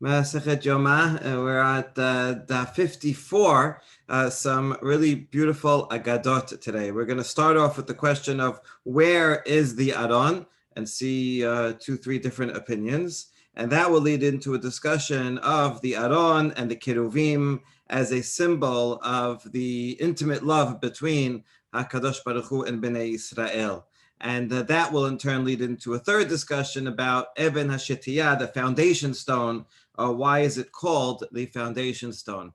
Masechet Yoma. We're at da 54. Some really beautiful agadot today. We're going to start off with the question of where is the Aron and see 2-3 different opinions. And that will lead into a discussion of the Aron and the Keruvim as a symbol of the intimate love between HaKadosh Baruch Hu and Bnei Israel. And that will in turn lead into a third discussion about Even HaShetiyah, the foundation stone. Why is it called the foundation stone?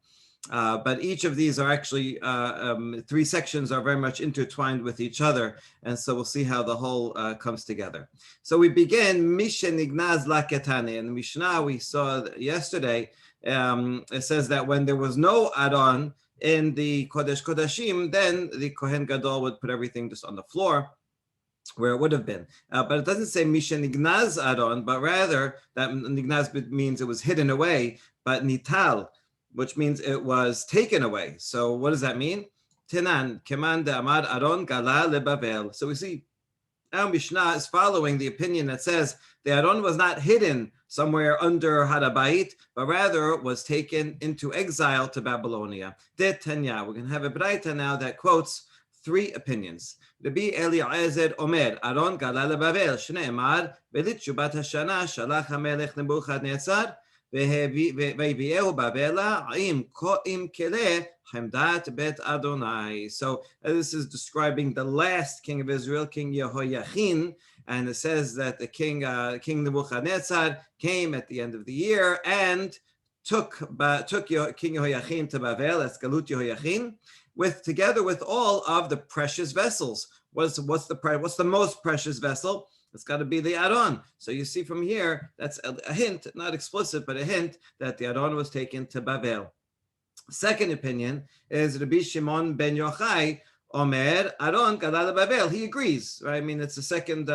But each of these are actually, three sections are very much intertwined with each other. And so we'll see how the whole comes together. So we begin, Misha Nignaz Laketane. In the Mishnah we saw yesterday, it says that when there was no Aron in the Kodesh Kodashim, then the Kohen Gadol would put everything just on the floor where it would have been. But it doesn't say Misha Nignaz Aron, but rather that Nignaz means it was hidden away, but Nital, which means it was taken away. So what does that mean? Tenan, Keman de Amar Aron Gala leBavel. So we see our Mishnah is following the opinion that says the Aron was not hidden somewhere under Harabait, but rather was taken into exile to Babylonia. De Tanya. We're going to have a Braita now that quotes three opinions. Rabbi Eliezer Omer, Aron Gala leBavel, Shneimar, Belitchubat Hashana, Shalach HaMelech Nebuchadnezzar, Ve'vi'ehu Babela, Im Kele, Chemdat Bet Adonai. So this is describing the last king of Israel, King Yehoiachin, and it says that the King Nebuchadnezzar came at the end of the year and took King Yehoiachin to Babel, that's Galut Yehoiachin, together with all of the precious vessels. What's the most precious vessel? It's got to be the Aron. So you see from here, that's a hint, not explicit, but a hint that the Aron was taken to Babel. Second opinion is Rabbi Shimon ben Yochai, Omer, Aron Gadal Babel. He agrees, right? I mean, it's the second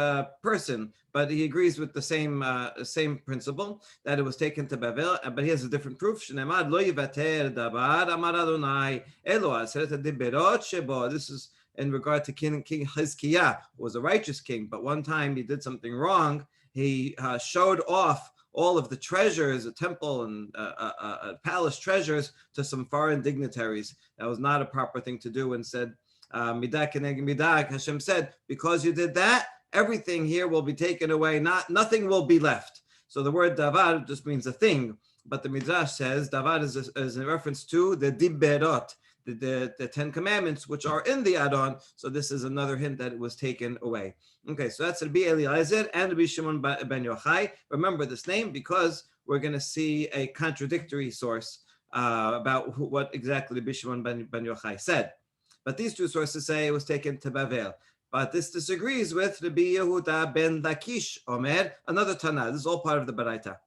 person, but he agrees with the same principle that it was taken to Babel, but he has a different proof. Shneimad lo yivater davar amar Adonai elo aseret hadiberot shebo. This is in regard to King Hizkiah, who was a righteous king, but one time he did something wrong. He showed off all of the treasures, a temple and palace treasures, to some foreign dignitaries. That was not a proper thing to do, and said, Midah keneged midah. Hashem said, because you did that, everything here will be taken away. Nothing will be left. So the word davar just means a thing, but the Midrash says davar is a reference to the diberot, the Ten Commandments, which are in the Aron. So this is another hint that it was taken away. Okay, so that's Rabbi Eliezer and Rabbi Shimon ben Yochai. Remember this name because we're going to see a contradictory source about what exactly Rabbi Shimon ben Yochai said. But these two sources say it was taken to Bavel. But this disagrees with Rabbi Yehuda ben Lakish Omer, another Tanah. This is all part of the Baraita.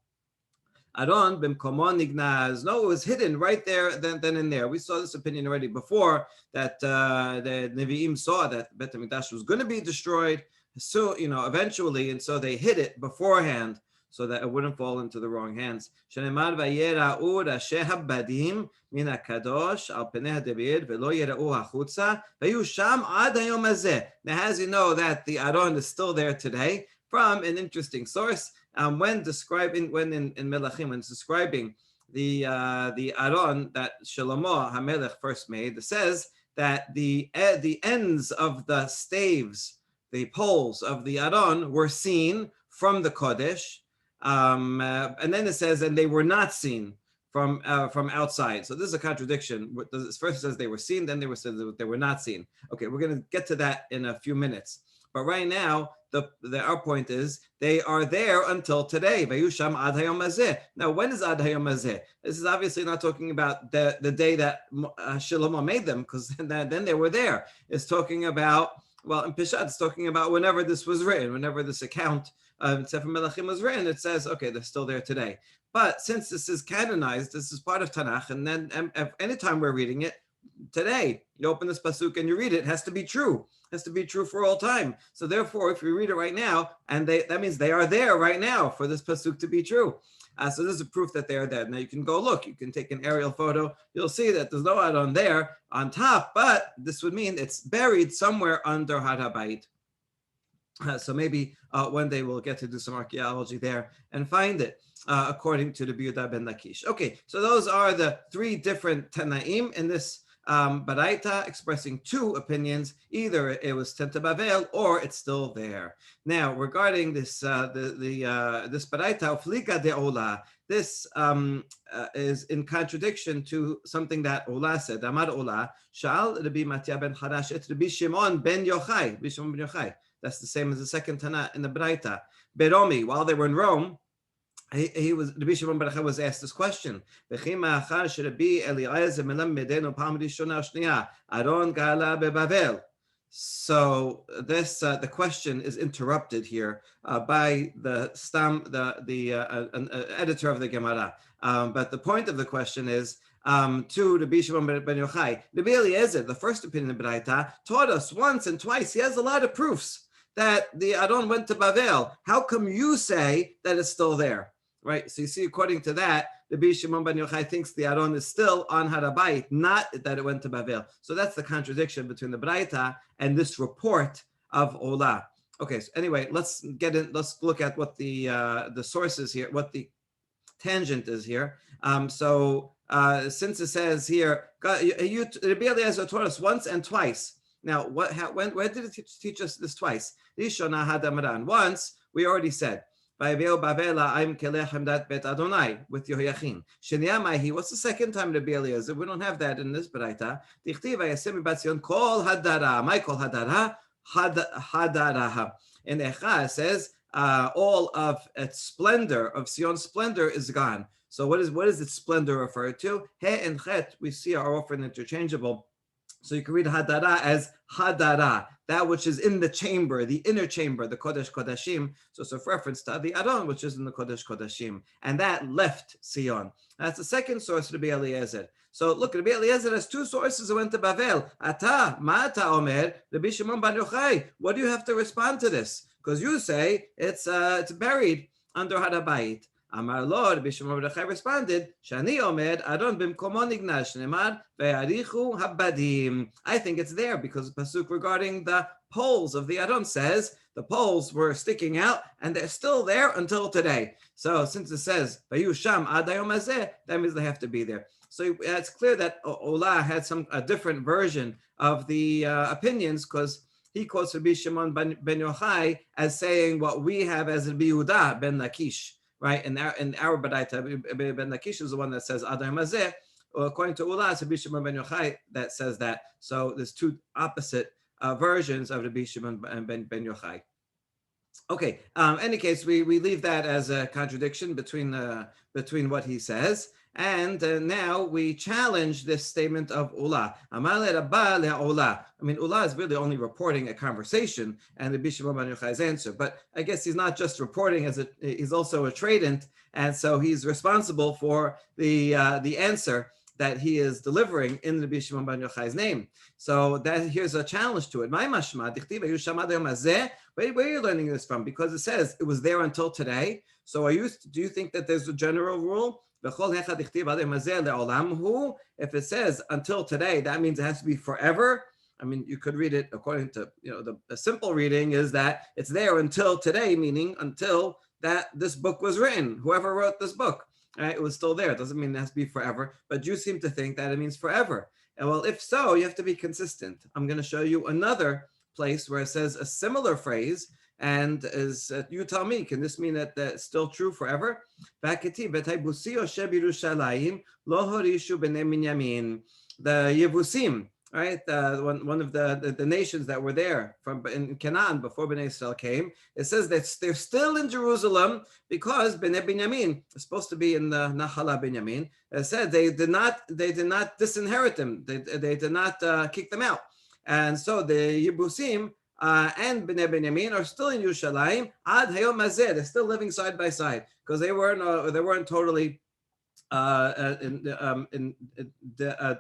Aron b'mkomo nignaz. No, it was hidden right there, then and there. We saw this opinion already before, that the Nevi'im saw that Bet HaMikdash was going to be destroyed, so eventually, and so they hid it beforehand so that it wouldn't fall into the wrong hands. Shenemar vayera'u rashe habadim min hakadosh al penei hadebir velo yera'u hachutza vayu sham ad hayom hazeh. Now, as you know, that the Aron is still there today from an interesting source. When describing in Melachim, when it's describing the Aron that Shlomo HaMelech first made, it says that the ends of the staves, the poles of the Aron, were seen from the Kodesh, and then it says, and they were not seen from outside. So this is a contradiction. First it says they were seen, then they were not seen. Okay, we're going to get to that in a few minutes. But right now, our point is they are there until today. Vayusham ad hayom hazeh. Now, when is ad hayom hazeh? This is obviously not talking about the day that Shlomo made them, because then they were there. It's talking about, in Peshat, it's talking about whenever this was written, whenever this account of Sefer Melachim was written, it says, okay, they're still there today. But since this is canonized, this is part of Tanakh, and then anytime we're reading it, today, you open this pasuk and you read it, it has to be true. It has to be true for all time. So therefore, if you read it right now, and that means they are there right now for this pasuk to be true. So this is a proof that they are there. Now you can go look, you can take an aerial photo. You'll see that there's no Aron there on top, but this would mean it's buried somewhere under Har HaBayit. So maybe one day we'll get to do some archaeology there and find it, according to the Biuda ben Lakish. Okay, so those are the three different Tanaim in this Baraita, expressing two opinions. Either it was Tenta Bavel or it's still there. Now, regarding this this Baraita, Flika de Ola, this is in contradiction to something that Ola said. Amar Ola, Sha'al Rabbi Matya ben Harash et Rabbi Shimon ben Yochai. Rabbi Shimon ben Yochai. That's the same as the second Tana in the Braita. Beromi, while they were in Rome, Rabbi Shimon bar Yochai was asked this question. So this the question is interrupted here by the editor of the Gemara. But the point of the question is to Rabbi Shimon ben Yochai. Rabbi Eliezer, the first opinion of Braita, taught us once and twice. He has a lot of proofs that the Aron went to Bavel. How come you say that it's still there? Right? So you see, according to that, Rabbi Shimon ben Yochai thinks the Aron is still on Harabait, not that it went to Bavel. So that's the contradiction between the Braita and this report of Ola. Okay, so anyway, let's get in. Let's look at what the source is here, what the tangent is here. Since it says here, Rabbi Eliezer taught us once and twice. Now, when did it teach us this twice? Once, we already said, with Yehoiachin. What's the second time Rabbi Eliezer? We don't have that in this Baraita. Kol hadara. My kol hadara, hadaraha. In Echa it says, all of its splendor, of Sion's splendor is gone. So what is its splendor referred to? He and Chet, we see are often interchangeable. So you can read hadara as hadara, that which is in the chamber, the inner chamber, the Kodesh Kodashim. So it's a reference to the Aron, which is in the Kodesh Kodashim. And that left Sion. That's the second source, Rabbi Eliezer. So look, Rabbi Eliezer has two sources that went to Bavel. Ata, Ma'ata Omer, Rabbi Shimon bar Yochai. What do you have to respond to this? Because you say it's buried under Harabayit. Amar lo, Rabbi Shimon bar Yochai responded, Shani Omer, Aron bimkomo nignash, Shneimar, ve'arichu habadim. I think it's there because the pasuk regarding the poles of the Aron says the poles were sticking out and they're still there until today. So since it says, Vayu sham ad hayom hazeh, that means they have to be there. So it's clear that Ola had a different version of the opinions because he quotes Rabbi Shimon ben Yochai as saying what we have as Rabbi Yehuda ben Lakish, right? In our Baraita, ben Lakish is the one that says Adar Mazeh. According to Ula, it's Rabbi Shimon ben Yochai that says that. So there's two opposite versions of Rabbi Shimon ben Yochai. Okay. Any case, we leave that as a contradiction between what he says. And now we challenge this statement of Ula. I mean, Ula is really only reporting a conversation and the Shimon ben Yochai's answer. But I guess he's not just reporting he's also a tradent, and so he's responsible for the answer that he is delivering in the Shimon ben Yochai's name. So here's a challenge to it. Where are you learning this from? Because it says it was there until today. So do you think that there's a general rule? If it says until today, that means it has to be forever. I mean, you could read it according to, the simple reading is that it's there until today, meaning until that this book was written. Whoever wrote this book, right, it was still there. It doesn't mean it has to be forever, but you seem to think that it means forever. And well, if so, you have to be consistent. I'm going to show you another place where it says a similar phrase, and you tell me, can this mean that that's still true forever? The Yevusim, right? One of the nations that were there in Canaan before Bnei Israel came. It says that they're still in Jerusalem because Bnei Binyamin is supposed to be in the Nahala Binyamin. It said they did not disinherit them. They did not kick them out, and so the Yebusim and Bnei Binyamin are still in Yerushalayim ad hayom hazeh. They're still living side by side because they weren't totally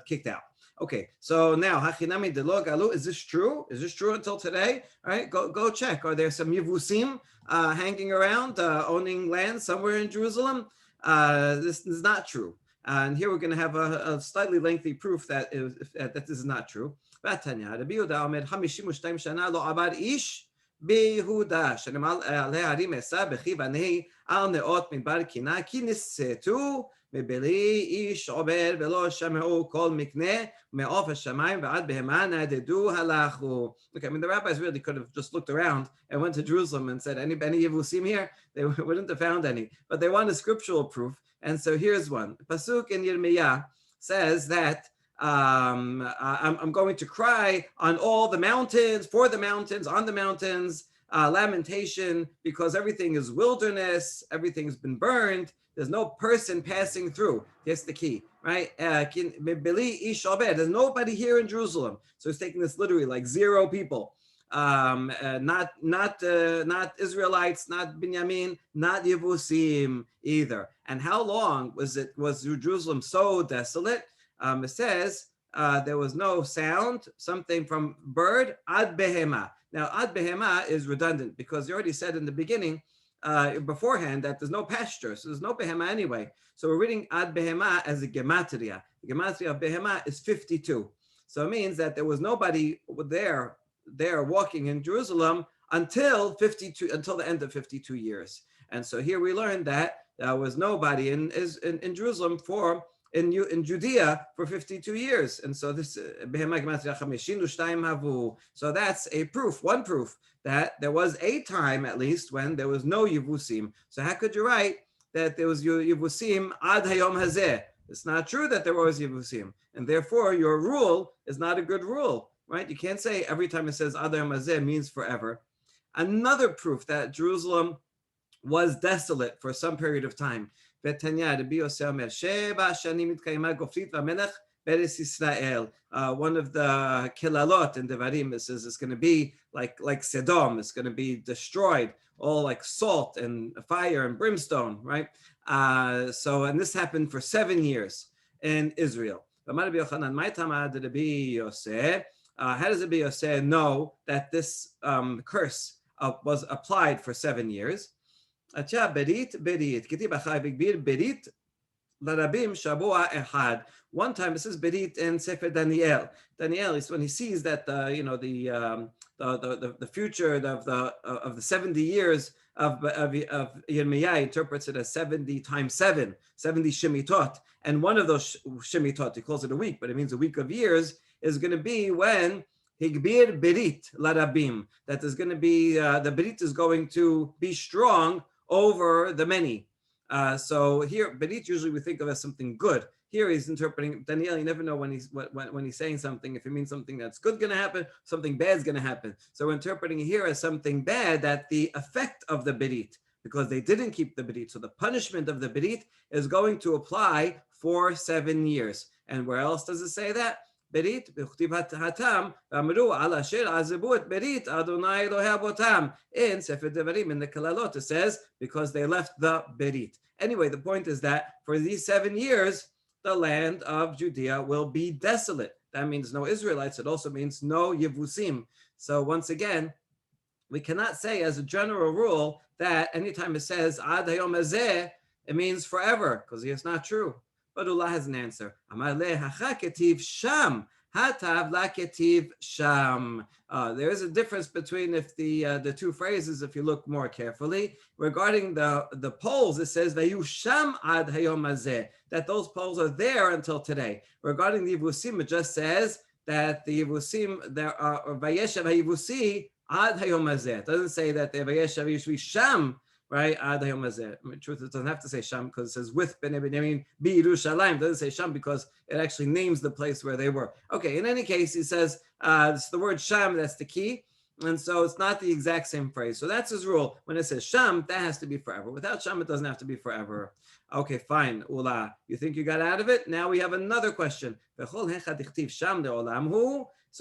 kicked out. Okay, so now hachinami delo galu. Is this true? Is this true until today? All right, go check. Are there some Yevusim hanging around owning land somewhere in Jerusalem? This is not true. And here we're going to have a slightly lengthy proof that this is not true. Rabbi Yehuda omer 52 shana lo abad ish ביהודה, שנאמר עליה הרים אשא בכי בני על נאות מדבר קינה, כי נסתו מבלי איש עובד ולא שמעו כל מקנה מעוף השמיים ועד בהמה נדדו הלכו. Okay, I mean, the rabbis really could have just looked around and went to Jerusalem and said, any Yevusim here? They wouldn't have found any. But they want a scriptural proof. And so here's one. Pasuk in Yirmiyah says that I'm going to cry on all the mountains, for the mountains, on the mountains, lamentation, because everything is wilderness, everything's been burned, there's no person passing through. That's the key, right? There's nobody here in Jerusalem. So he's taking this literally like 0 people. Not Israelites, not Binyamin, not Yevusim either. And how long was Jerusalem so desolate? It says there was no sound, something from bird, ad behema. Now, ad behema is redundant because you already said in the beginning, beforehand, that there's no pasture, so there's no behema anyway. So we're reading ad behema as a gematria. The gematria of behema is 52. So it means that there was nobody there walking in Jerusalem until the end of 52 years. And so here we learned that there was nobody in Jerusalem in Judea for 52 years. And so this, so that's a proof, one proof, that there was a time at least when there was no Yevusim. So how could you write that there was Yevusim ad hayom hazeh? It's not true that there was Yevusim. And therefore your rule is not a good rule, right? You can't say every time it says ad hayom hazeh means forever. Another proof that Jerusalem was desolate for some period of time. One of the kilalot in Devarim says it's going to be like Sodom, it's going to be destroyed, all like salt and fire and brimstone, right? And this happened for 7 years in Israel. How does Rabbi Yosef know that this curse was applied for 7 years? One time it says berit in Sefer Daniel. Daniel is when he sees that the future of the 70 years of Yirmiyah interprets it as 70 times 7, 70 shemitot, and one of those shemitot, he calls it a week, but it means a week of years, is going to be when Higbir berit larabim, that is going to be the berit is going to be strong over the many. So here, berit usually we think of as something good. Here he's interpreting Daniel. You never know when he's saying something, if it means something that's good going to happen, something bad is going to happen. So we're interpreting here as something bad, that the effect of the berit, because they didn't keep the berit, so the punishment of the berit is going to apply for 7 years. And where else does it say that? Berit, hatam, amru ala asher azabu et berit Adonai Elohei abotam. In Sefer Devarim, in the Kalalot, it says because they left the berit. Anyway, the point is that for these 7 years, the land of Judea will be desolate. That means no Israelites. It also means no Yevusim. So once again, we cannot say as a general rule that anytime it says ad hayom hazeh, it means forever, because it's not true. But Allah has an answer. Amar le hacha ketiv sham, hatav la ketiv sham. There is a difference between if the two phrases, if you look more carefully. Regarding the poles, it says vayu sham ad hayom hazeh, that those poles are there until today. Regarding the Yevusim, it just says that the Yevusim, there are vayeshav haYevusi ad hayom hazeh. It doesn't say that the vayeshav haYevusi sham, right? Ad hayom hazeh. I mean, truth, it doesn't have to say sham because it says with Bnei Binyamin bi Yerushalayim. It doesn't say sham because it actually names the place where they were. Okay, in any case, he says it's the word sham, that's the key. And so it's not the exact same phrase. So that's his rule. When it says sham, that has to be forever. Without sham, it doesn't have to be forever. Okay, fine. Ula, you think you got out of it? Now we have another question. So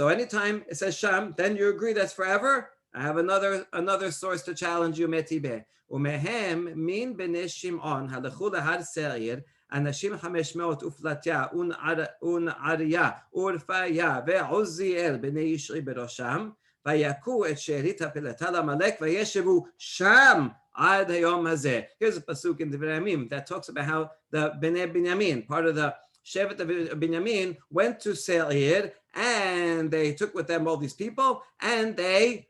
anytime it says sham, then you agree that's forever? I have another source to challenge you, Metibe. Umehem min bnei Shimon halachu lahar seir anashim 500 uflatya un arya urfaya ve'uziel bnei Yishri berosham vayaku et sherit hapilata lamalek vayeshevu sham ad hayom hazeh. Here's a pasuk in the Devarim that talks about how the Bnei Binyamin, part of the Shevet Binyamin, went to Seir, and they took with them all these people, and they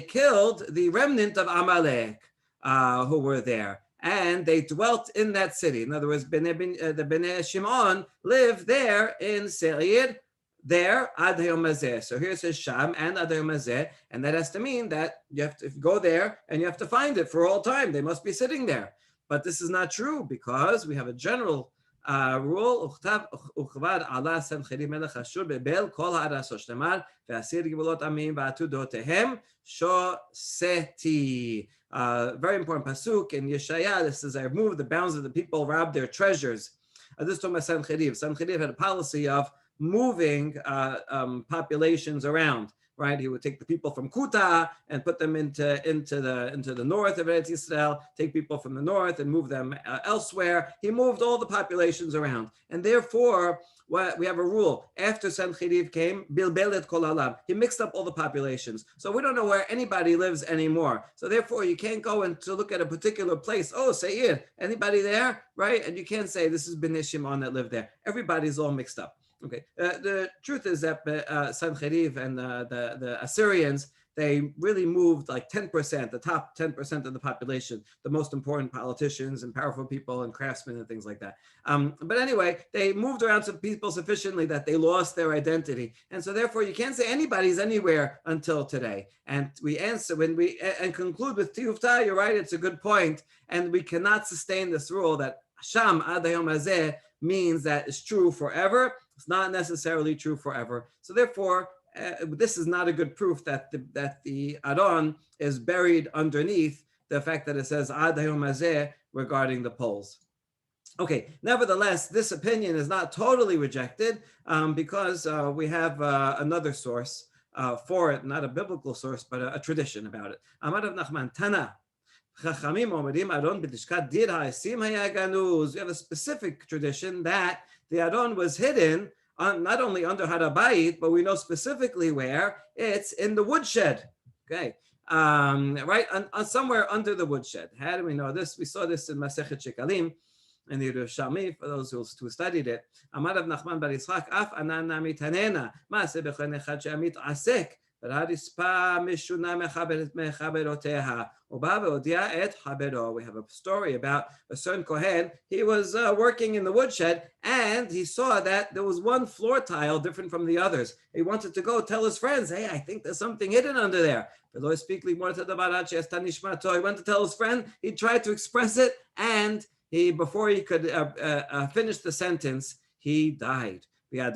killed the remnant of Amalek who were there. And they dwelt in that city. In other words, the Bnei Shimon lived there in Seir, there ad hayom. So here's his sham and ad hayom, and that has to mean that you have to go there and you have to find it for all time. They must be sitting there. But this is not true, because we have a general rule. Very important pasuk in Yeshaya. This is, I removed the bounds of the people, robbed their treasures. This is talking about Sancheriv. Sancheriv had a policy of moving populations around. Right, he would take the people from Kuta and put them into the north of Eretz Yisrael, take people from the north and move them elsewhere. He moved all the populations around, and therefore we have a rule. After Sancheriv came, Bilbelet Kol Alam. He mixed up all the populations, so we don't know where anybody lives anymore. So therefore, you can't go and to look at a particular place. Oh, Seir, anybody there? Right, and you can't say this is Bnei Shimon that lived there. Everybody's all mixed up. Okay. The truth is that Sancheriv and the Assyrians, they really moved like 10%, the top 10% of the population, the most important politicians and powerful people and craftsmen and things like that. But anyway, they moved around some people sufficiently that they lost their identity. And so therefore you can't say anybody's anywhere until today. And we answer when we and conclude with Tiyufta, you're right, it's a good point. And we cannot sustain this rule that Sham ad hayom hazeh means that it's true forever. It's not necessarily true forever. So therefore, this is not a good proof that the Aron is buried underneath the fact that it says Ad Hayom Hazeh regarding the poles. Okay, nevertheless, this opinion is not totally rejected because we have another source for it, not a biblical source, but a tradition about it. Amar Rav Nachman Tana. We have a specific tradition that the Aron was hidden not only under Harabayit, but we know specifically where. It's in the woodshed. Okay, right, somewhere under the woodshed. How do we know this? We saw this in Masechet Shekalim, in the Yerushalmi, for those who studied it. Amar Rav Nachman bar Yitzchak, af anan nami tanena, ma'aseh b'chen echad she'amit asek, v'harishpa mishuna mechaberoteha. We have a story about a certain Kohen. He was working in the woodshed, and he saw that there was one floor tile different from the others. He wanted to go tell his friends, hey, I think there's something hidden under there. He went to tell his friend. He tried to express it, and before he could finish the sentence, he died. And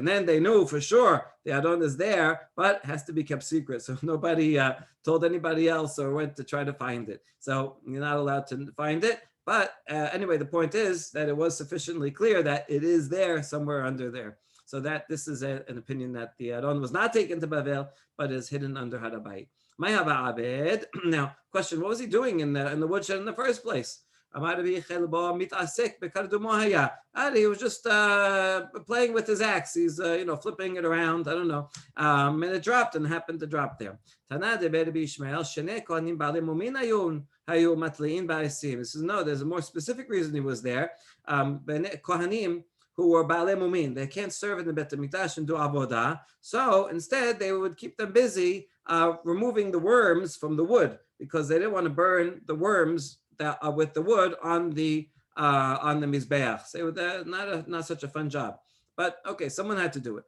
then they knew for sure the Aron is there, but has to be kept secret. So nobody told anybody else or went to try to find it. So you're not allowed to find it. But anyway, the point is that it was sufficiently clear that it is there somewhere under there. So that this is an opinion that the Aron was not taken to Bavel, but is hidden under Harabayit. Now, question: what was he doing in the woodshed in the first place? He was just playing with his axe. He's flipping it around. I don't know, and it dropped and happened to drop there. He says no. There's a more specific reason he was there. Kohanim who were Baalei Mumin, they can't serve in the Bet HaMikdash and do avodah. So instead, they would keep them busy removing the worms from the wood because they didn't want to burn the worms that with the wood on the mizbeach. So not such a fun job, but okay, someone had to do it.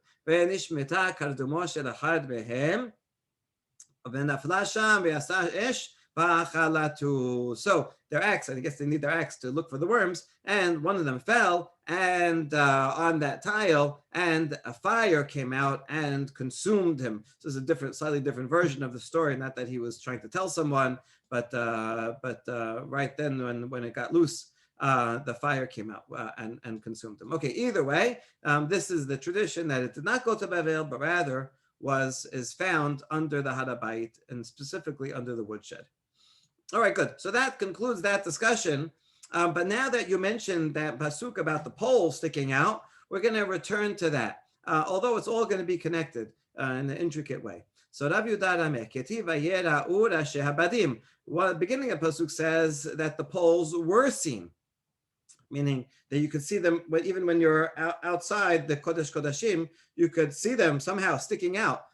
So their axe, I guess they need their axe to look for the worms, and one of them fell and on that tile, and a fire came out and consumed him. So it's a slightly different version of the story. Not that he was trying to tell someone, but right then when it got loose, the fire came out and consumed him. Okay, either way, this is the tradition that it did not go to Bavel, but rather is found under the Harabayit and specifically under the woodshed. All right, good. So that concludes that discussion. But now that you mentioned that pasuk about the pole sticking out, we're going to return to that, although it's all going to be connected in an intricate way. So Rav Yehuda Ramek, Ketiv vayera ura shehabadim. Well, the beginning of pasuk says that the poles were seen. meaning that you could see them even when you're outside the Kodesh Kodashim, you could see them somehow sticking out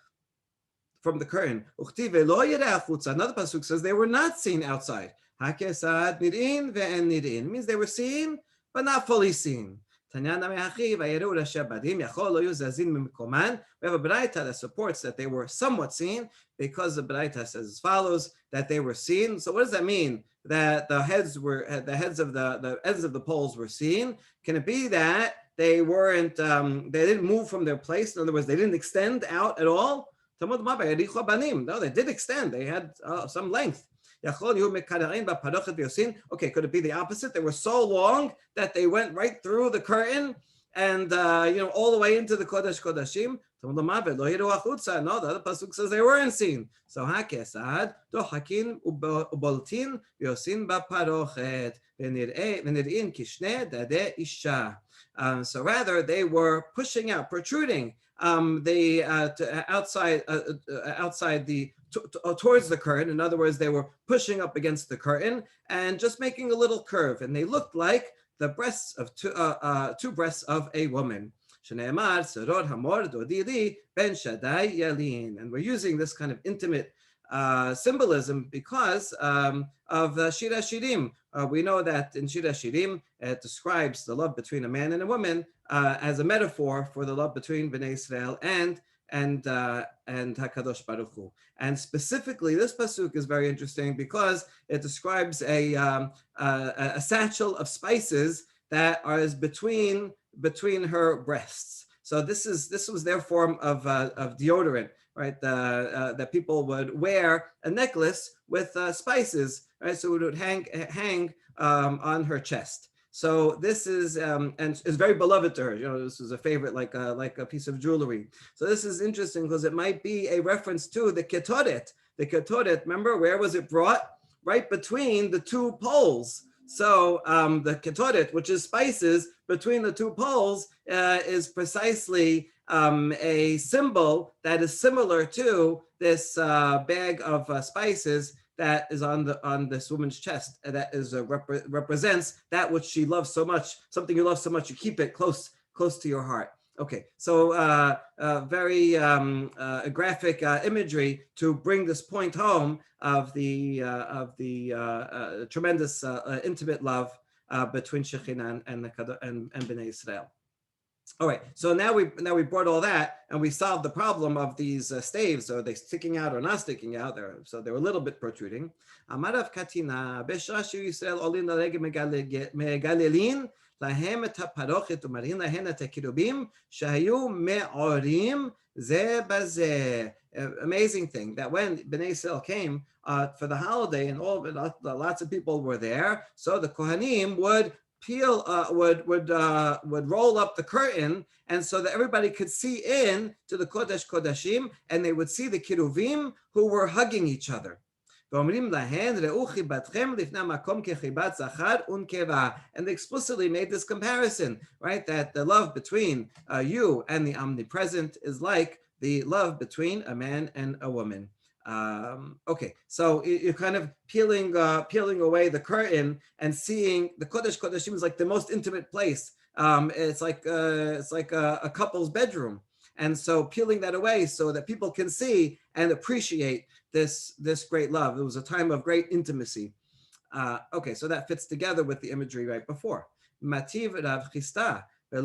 from the curtain. Another pasuk says they were not seen outside. Means they were seen, but not fully seen. We have a braita that supports that they were somewhat seen, because the braita says as follows, that they were seen. So what does that mean? That the heads of the ends of the poles were seen? Can it be that they didn't move from their place? In other words, they didn't extend out at all? No, they did extend. They had some length. Okay, could it be the opposite? They were so long that they went right through the curtain and all the way into the Kodesh Kodashim? No, the other pasuk says they weren't seen. So hakesad dohakin uboltin yosin baparochet v'nir'in kishne dade isha. So rather, they were pushing out, protruding outside towards the curtain. In other words, they were pushing up against the curtain and just making a little curve, and they looked like the breasts of two breasts of a woman. Shneimar Serot Hamor Dodili Ben Shaddai Yalin, and we're using this kind of intimate symbolism because of Shira Shirim. We know that in Shira Shirim it describes the love between a man and a woman as a metaphor for the love between Bnei Israel and Hakadosh Baruch Hu. And specifically, this pasuk is very interesting because it describes a satchel of spices that is between her breasts. So this was their form of deodorant, right? That people would wear a necklace with spices, right? So it would hang on her chest. So this is and is very beloved to her. This is a favorite, like a piece of jewelry. So this is interesting because it might be a reference to the ketoret. The ketoret, remember, where was it brought? Right between the two poles. So the ketoret, which is spices between the two poles, is precisely a symbol that is similar to this bag of spices that is on this woman's chest. That is represents that which she loves so much, something you love so much, you keep it close to your heart. Okay, so very graphic imagery to bring this point home of the tremendous intimate love between Shekhinah and Bnei Israel. All right, so now we brought all that and we solved the problem of these staves. Are they sticking out or not sticking out? So they're a little bit protruding. Amarav katina b'shashu Yisrael olin l'regem megalelin lahem et haparochet umarin lahen et hakirubim shahayu me'orim ze bazeh. Amazing thing that when Bnei Israel came for the holiday and lots of people were there, so the Kohanim would roll up the curtain, and so that everybody could see in to the Kodesh Kodashim, and they would see the Kiruvim who were hugging each other. And they explicitly made this comparison, right? That the love between you and the omnipresent is like the love between a man and a woman. Okay, so you're kind of peeling away the curtain and seeing the Kodesh Kodashim is like the most intimate place. It's like a couple's bedroom, and so peeling that away so that people can see and appreciate this great love. It was a time of great intimacy. Okay, so that fits together with the imagery right before. Mativ Rav Chisda. Rav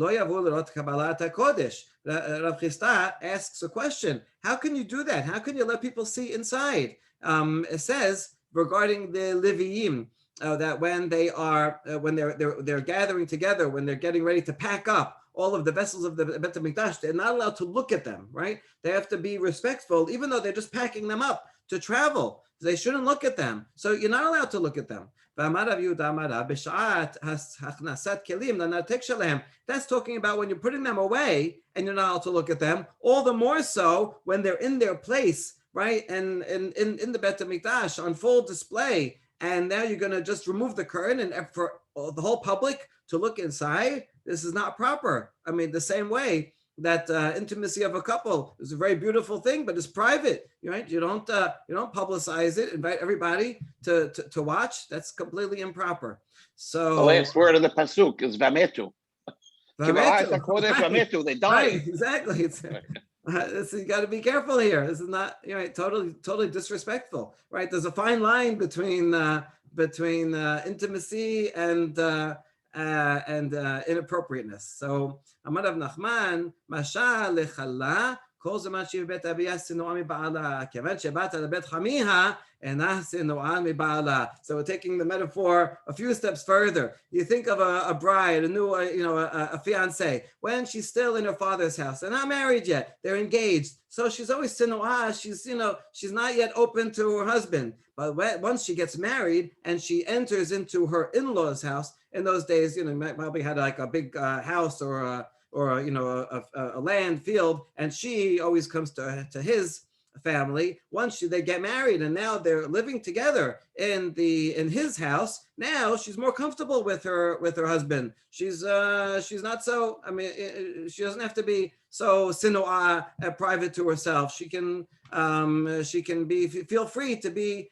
Chisda asks a question. How can you do that? How can you let people see inside? It says regarding the Leviim that when they're gathering together, when they're getting ready to pack up all of the vessels of the Bet HaMikdash, they're not allowed to look at them, right? They have to be respectful, even though they're just packing them up to travel. They shouldn't look at them. So you're not allowed to look at them. That's talking about when you're putting them away and you're not allowed to look at them, all the more so when they're in their place, right? And in the Bet HaMikdash on full display. And now you're going to just remove the curtain and for the whole public to look inside. This is not proper. I mean, the same way that intimacy of a couple is a very beautiful thing, but it's private, right? You don't publicize it, invite everybody to watch. That's completely improper. The So last word of the pasuk is vametu. right, They right, died. exactly. You got to be careful here. This is not, right, totally disrespectful, right? There's a fine line between intimacy and inappropriateness. So Amar Rav Nachman, Masha lechala, כל זמן שהיא בבית אביה שנואה מבעלה, כיוון שבאת לבית חמיה, אינה שנואה מבעלה. So we're taking the metaphor a few steps further. You think of a bride, a new, a fiancé, when she's still in her father's house. They're not married yet. They're engaged. So she's always sinoah. She's not yet open to her husband. But once she gets married and she enters into her in-laws' house, in those days, probably had like a big house or a land field, and she always comes to his family. Once they get married and now they're living together in his house, now she's more comfortable with her husband. She's not so, she doesn't have to be so sinoah private to herself. She can feel free to be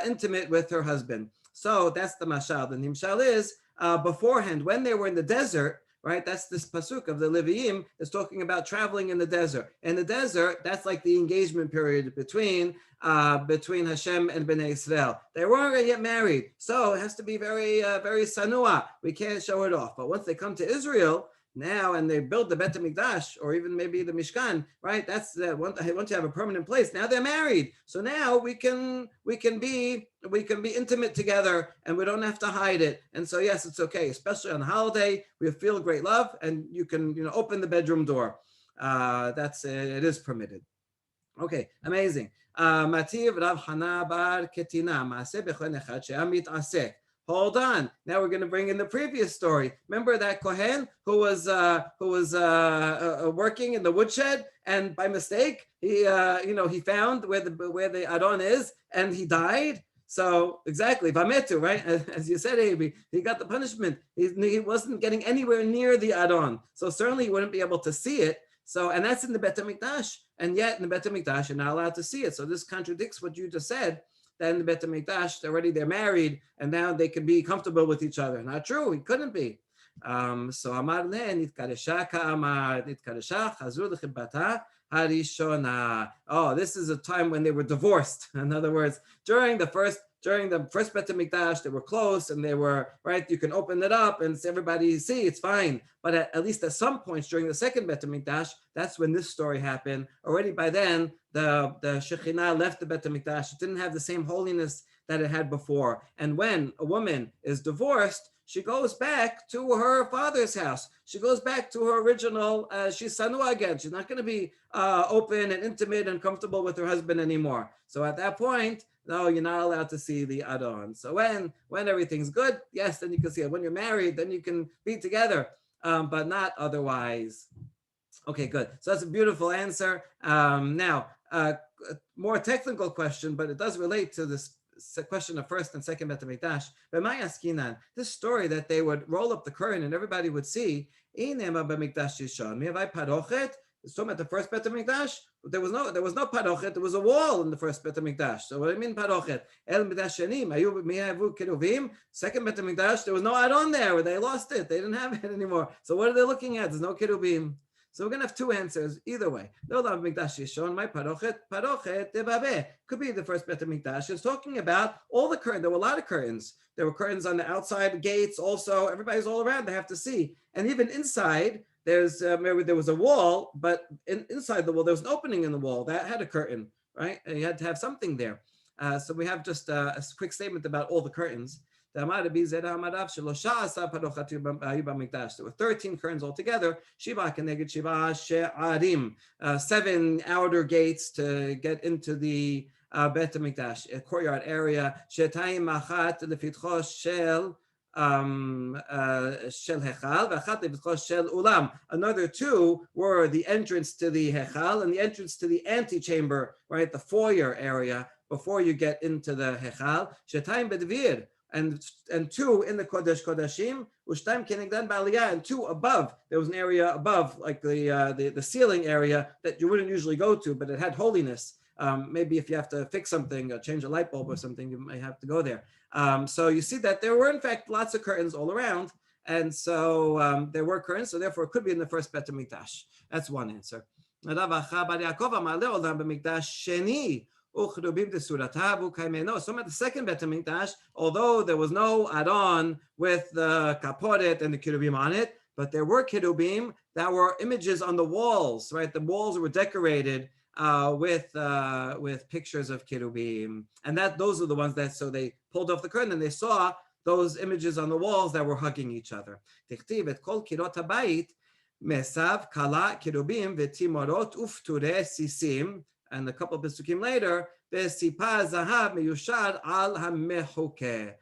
intimate with her husband. So that's the mashal. The nimshal is beforehand, when they were in the desert, right? That's this pasuk of the Leviim is talking about traveling in the desert. In the desert, that's like the engagement period between Hashem and Bnei Israel. They weren't yet married, so it has to be very sanua. We can't show it off. But once they come to Israel now and they build the Bet HaMikdash or even maybe the Mishkan, right? That's once you have a permanent place. Now they're married, so now we can be intimate together and we don't have to hide it. And so yes, it's okay, especially on the holiday. We feel great love, and you can open the bedroom door. It is permitted. Okay, amazing. Mativ Rav Hana bar Ketina Maaseh bechon echad she'am mit'aseh. Hold on. Now we're going to bring in the previous story. Remember that Kohen who was working in the woodshed, and by mistake he found where the Adon is, and he died. So exactly, Vametu, right? As you said, Abi, he got the punishment. He wasn't getting anywhere near the Adon, so certainly he wouldn't be able to see it. So, and that's in the Bet HaMikdash, and yet in the Bet HaMikdash you're not allowed to see it. So this contradicts what you just said. That in the Bet HaMikdash, they're married, and now they can be comfortable with each other. Not true, he couldn't be. So Amar le nitkaresha ka'amar nitkaresha chazur l'chibata harishona. Oh, this is a time when they were divorced. In other words, during the first Bet HaMikdash, they were close and they were, right, you can open it up and everybody see, it's fine. But at least at some points during the second Bet HaMikdash, that's when this story happened. Already by then, the Shekhinah left the Bet HaMikdash. It didn't have the same holiness that it had before. And when a woman is divorced, she goes back to her father's house. She goes back to her original, she's sanua again. She's not going to be open and intimate and comfortable with her husband anymore. So at that point, no, you're not allowed to see the Adon. So when everything's good, yes, then you can see it. When you're married, then you can be together, but not otherwise. Okay, good. So that's a beautiful answer. Now, more technical question, but it does relate to this question of first and second Bet HaMikdash. But my askinan, this story that they would roll up the curtain and everybody would see, it's talking about the first Bet HaMikdash. There was no parochet. There was a wall in the first Bet HaMikdash. So what do you mean parochet? El Mikdash Sheni, Keruvim. Second Bet HaMikdash, there was no Adon there. Where they lost it. They didn't have it anymore. So what are they looking at? There's no Keruvim. So we're going to have two answers either way. No Lav Mikdash Yishon, my parochet debabe. Could be the first Bet HaMikdash. It's talking about all the curtains. There were a lot of curtains. There were curtains on the outside gates also. Everybody's all around. They have to see. And even inside, there was a wall, but inside the wall, there was an opening in the wall that had a curtain, right? And you had to have something there. So we have just a quick statement about all the curtains. There were 13 curtains altogether. 7 outer gates to get into the Bet HaMikdash, a courtyard area. Another 2 were the entrance to the Hechal and the entrance to the antechamber, right, the foyer area before you get into the Hechal. and two in the Kodesh Kodashim, Ushtaim Kenegdan Ba'aliyah, and two above. There was an area above, like the ceiling area that you wouldn't usually go to, but it had holiness. Maybe if you have to fix something, change a light bulb or something, you might have to go there. So you see that there were in fact lots of curtains all around, and so there were curtains, so therefore it could be in the first Bet HaMikdash. That's one answer. So in at the second Bet HaMikdash, although there was no Aron with the kaporet and the kirubim on it, but there were kirubim that were images on the walls, right? The walls were decorated with pictures of kirubim, and those are the ones that, so they pulled off the curtain and they saw those images on the walls that were hugging each other. Mesav kala kirubim v'timorot ufture sisim, and a couple of pesukim later, v'sipa zahav meyushar al hamechuke.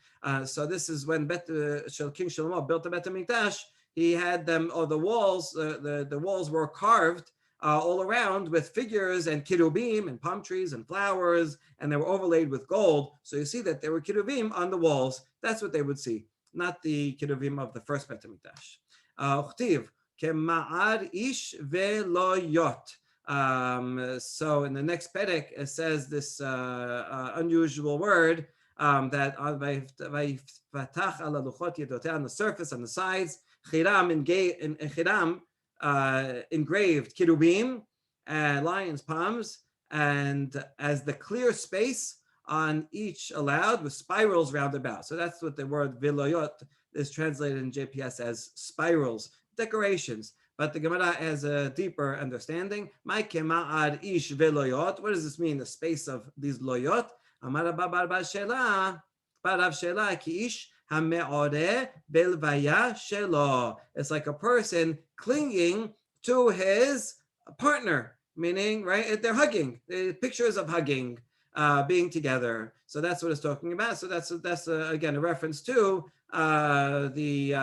So this is when King Shlomo built the Bet HaMikdash. He had them, the walls. The walls were carved all around with figures and kirubim and palm trees and flowers, and they were overlaid with gold. So you see that there were kirubim on the walls. That's what they would see, not the kirubim of the first Bet HaMikdash. Kema'ar ish veloyot. So in the next Perek, it says this unusual word that on the surface, on the sides, chiram engraved kirubim, lions' palms, and as the clear space on each allowed with spirals round about. So that's what the word veloyot is translated in JPS as spirals, decorations. But the Gemara has a deeper understanding. What does this mean, the space of these loyot? It's like a person clinging to his partner, meaning, right, they're hugging, pictures of hugging, being together. So that's what it's talking about. So that's again a reference to the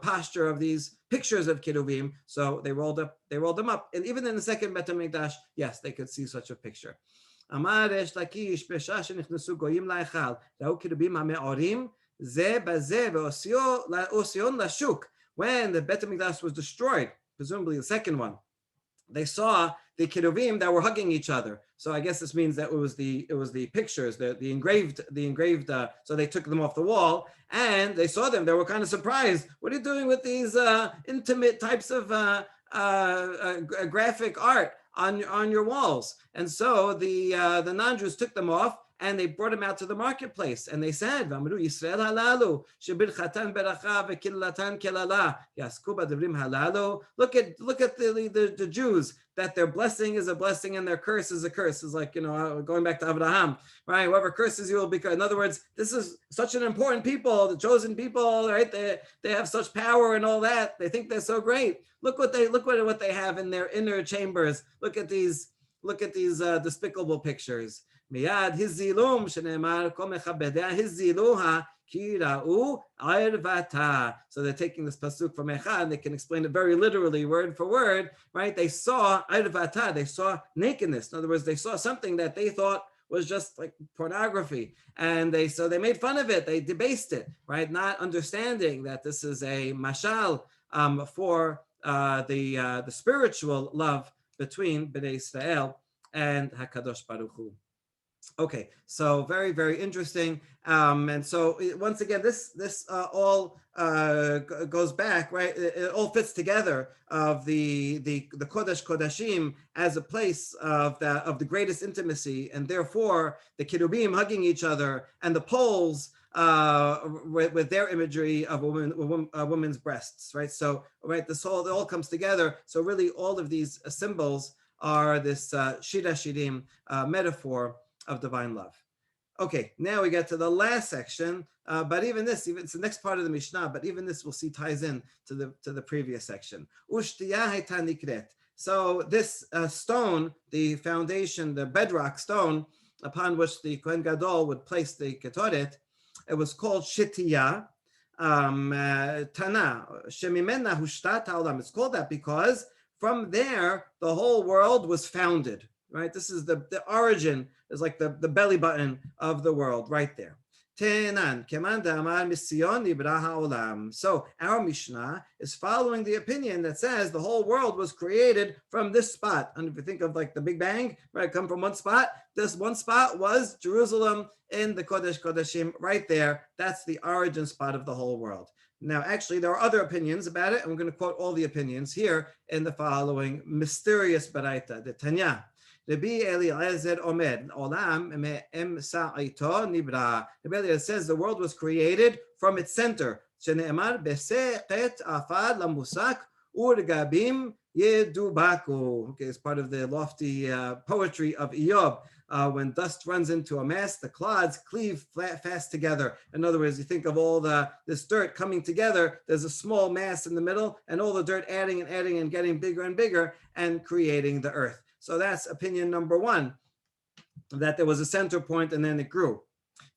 posture of these pictures of kiruvim. So they rolled them up, and even in the second Bet HaMikdash, yes, they could see such a picture. Amar Resh Lakish בשעה שנכנסו גויים להיכל, ראו קירובים המאורים זה בזה ועושיון לשוק. When the Bet HaMikdash was destroyed, presumably the second one, they saw the kiruvim that were hugging each other. So I guess this means that it was the pictures, the engraved. So they took them off the wall and they saw them. They were kind of surprised. What are you doing with these intimate types of graphic art on your walls? And so the non-Jews took them off and they brought him out to the marketplace, and they said, "V'amru Yisrael halalu shebirchatan beracha v'killatan kelala yasku b'divrim halalu." Look at the Jews, that their blessing is a blessing and their curse is a curse. It's like, going back to Abraham, right? Whoever curses you will be cursed. In other words, this is such an important people, the chosen people, right? They have such power and all that. They think they're so great. Look what they have in their inner chambers. Look at these despicable pictures. Miyad hizilum shenemar kol mechabedea hiziluha ki ra'u arvata. So they're taking this pasuk from Echa and they can explain it very literally, word for word, right? They saw arvata, they saw nakedness. In other words, they saw something that they thought was just like pornography, and they made fun of it. They debased it, right? Not understanding that this is a mashal for the spiritual love between Bnei Israel and Hakadosh Baruch Hu. Okay, so very, very interesting. And so once again, this all goes back, right? It all fits together of the Kodesh Kodashim as a place of the greatest intimacy, and therefore the Kirubim hugging each other, and the poles with their imagery of a woman's breasts, right? So, right, it all comes together. So really, all of these symbols are this Shira Shirim metaphor of divine love. Okay, now we get to the last section, but even it's the next part of the Mishnah, but even this we'll see ties in to the previous section. So this stone, the foundation, the bedrock stone upon which the Kohen Gadol would place the Ketoret, it was called Shitiyah Tana, Shemimena Hushtat Haolam. It's called that because from there the whole world was founded. Right, this is the origin, is like the belly button of the world right there. Tenan, keman da'amar misyon nibra ha'olam. So our Mishnah is following the opinion that says the whole world was created from this spot. And if you think of like the Big Bang, right, come from one spot, this one spot was Jerusalem in the Kodesh Kodeshim right there. That's the origin spot of the whole world. Now, actually, there are other opinions about it, and we're going to quote all the opinions here in the following mysterious Baraita, the Tanya. Rabbi Eliezer Omed, Olam em sa'ito nibra. Rabbi Eliezer says the world was created from its center. Shene'emar besechet afad lamusak urgabim yedubaku. Okay, it's part of the lofty poetry of Eob. When dust runs into a mass, the clods cleave fast together. In other words, you think of all this dirt coming together, there's a small mass in the middle, and all the dirt adding and getting bigger and bigger and creating the earth. So that's opinion number one, that there was a center point and then it grew.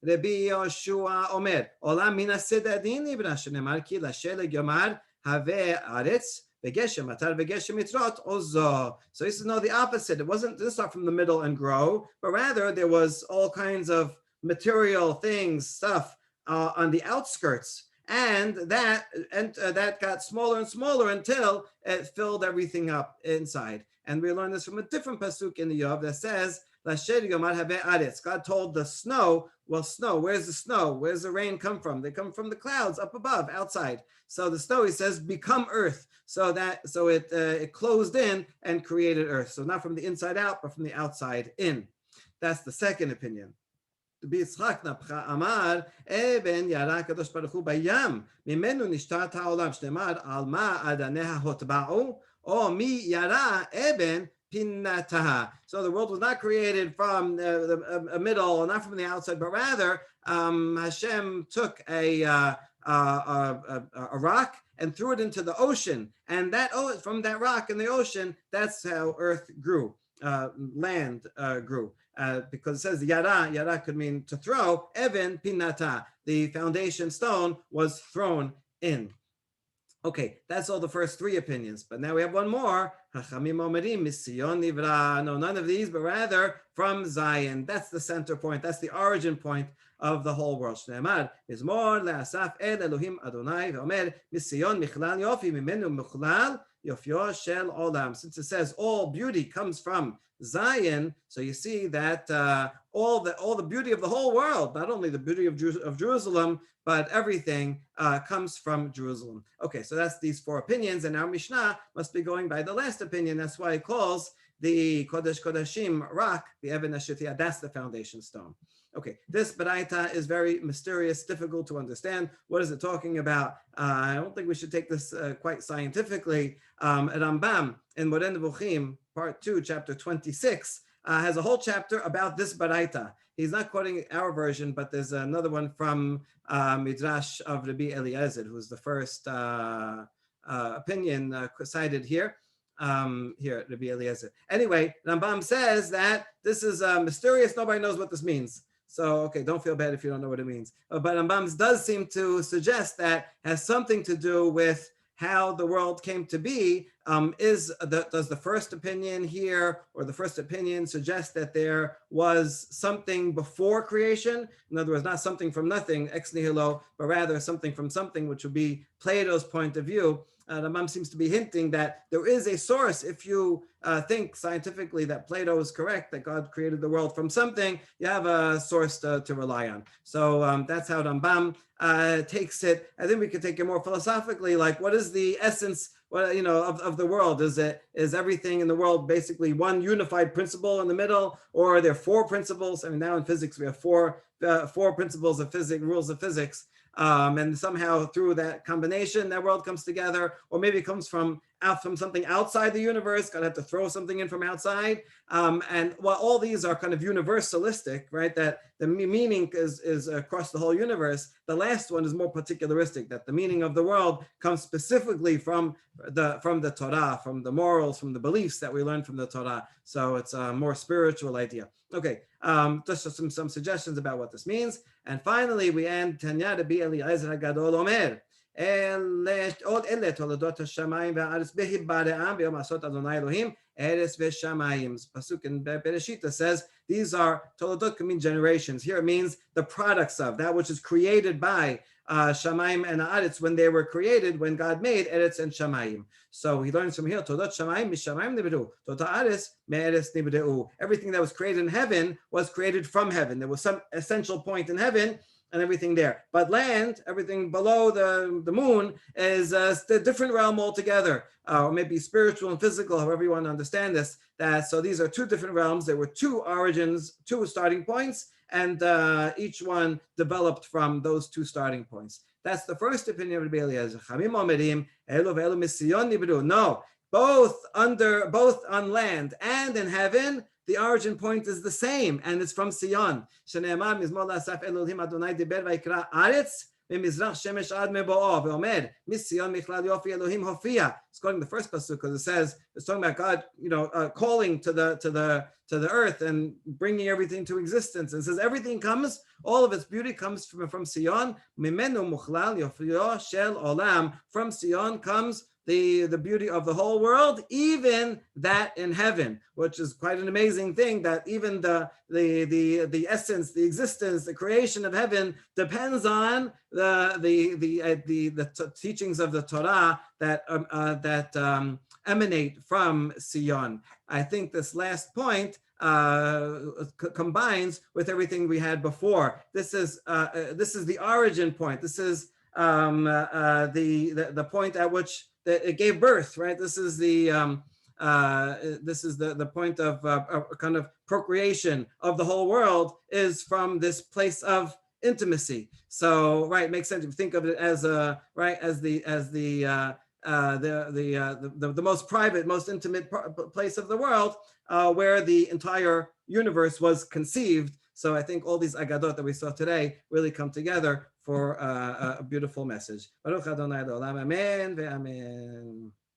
Rabbi Yoshua Omer, Olam mina sedadin nibra shenemar ki lasheleg yomar have aretz v'geshem atar v'geshem mitrot ozo. So this is no the opposite. It didn't start from the middle and grow, but rather there was all kinds of material things, stuff on the outskirts. And that got smaller and smaller until it filled everything up inside. And we learn this from a different pasuk in the Yov that says, God told the snow, well, snow, where's the snow? Where's the rain come from? They come from the clouds up above, outside. So the snow, he says, become earth. So it closed in and created earth. So not from the inside out, but from the outside in. That's the second opinion. ביצחק נפחה אמר, אבן ירה הקדוש ברוך הוא בים, ממנו נשתת העולם, שנאמר, על מה אדניה הוטבעו, או מי ירה אבן pinataha. So the world was not created from a middle, not from the outside, but rather Hashem took a rock and threw it into the ocean, and from that rock in the ocean, that's how earth grew, land grew. Because it says yara could mean to throw, even pinata, the foundation stone was thrown in. Okay, that's all the first three opinions, but now we have one more. Hachamim omerim misyon nivra. No, none of these, but rather from Zion. That's the center point. That's the origin point of the whole world. Shneimar mizmor le'asaf el Elohim Adonai ve'omer misyon michlal yofi mimenu michlal yofyo shel olam. Since it says all beauty comes from Zion, so you see that all the beauty of the whole world, not only the beauty of Jerusalem, but everything comes from Jerusalem. Okay, so that's these four opinions, and our Mishnah must be going by the last opinion. That's why it calls the Kodesh Kodeshim rock, the Even HaShitiyah, that's the foundation stone. Okay, this Baraita is very mysterious, difficult to understand. What is it talking about? I don't think we should take this quite scientifically. Rambam in Moreh Nevuchim, part 2, chapter 26, has a whole chapter about this Baraita. He's not quoting our version, but there's another one from Midrash of Rabbi Eliezer, who's the first opinion cited here. Rabbi Eliezer. Anyway, Rambam says that this is mysterious. Nobody knows what this means. So, okay, don't feel bad if you don't know what it means. But Rambam does seem to suggest that has something to do with how the world came to be. Does the first opinion here, or the first opinion, suggest that there was something before creation? In other words, not something from nothing, ex nihilo, but rather something from something, which would be Plato's point of view. Rambam seems to be hinting that there is a source. If you think scientifically that Plato is correct, that God created the world from something, you have a source to rely on. So that's how Rambam takes it. I think we could take it more philosophically, like what is the essence of the world? Is everything in the world basically one unified principle in the middle, or are there four principles? I mean, now in physics we have four principles of physics, rules of physics. And somehow through that combination, that world comes together, or maybe it comes from something outside the universe. God had to throw something in from outside. And while all these are kind of universalistic, right, that the meaning is across the whole universe, the last one is more particularistic, that the meaning of the world comes specifically from the Torah, from the morals, from the beliefs that we learn from the Torah. So it's a more spiritual idea. Okay, just some suggestions about what this means. And finally, we end Tanya Rabbi Eliezer HaGadol Omer. עוד אלה תולדות השמיים והארץ בהיברעם ביום עשות אדוני אלוהים ארץ ושמיים. Pasuk in Bereshit says These are toledot can mean generations. Here it means the products of that which is created by Shamayim and Aretz when they were created, when God made Eretz and Shamayim. So he learns from here, Todot Shamayim mishamayim nibru, Todot Aretz me'eretz nibru. Everything that was created in heaven was created from heaven. There was some essential point in heaven and everything there. But land, everything below the moon, is a different realm altogether, or maybe spiritual and physical, however you want to understand this. So these are two different realms. There were two origins, two starting points, and each one developed from those two starting points. That's the first opinion of Rabbi Eliezer. No, both on land and in heaven, the origin point is the same, and it's from Sion. It's going to be the first pasuk because it says it's talking about God, calling to the earth and bringing everything to existence. And it says everything comes, all of its beauty comes from Sion. From Sion comes the beauty of the whole world, even that in heaven, which is quite an amazing thing, that even the essence, the existence, the creation of heaven depends on the teachings of the Torah that emanate from Sion. I think this last point combines with everything we had before. This is the origin point. This is the point at which it gave birth, right? This is the point of kind of procreation of the whole world, is from this place of intimacy. So, right, makes sense. You think of it as the most private, most intimate place of the world, where the entire universe was conceived. So I think all these agadot that we saw today really come together for a beautiful message. Baruch Adonai Olam, Amen ve'amen.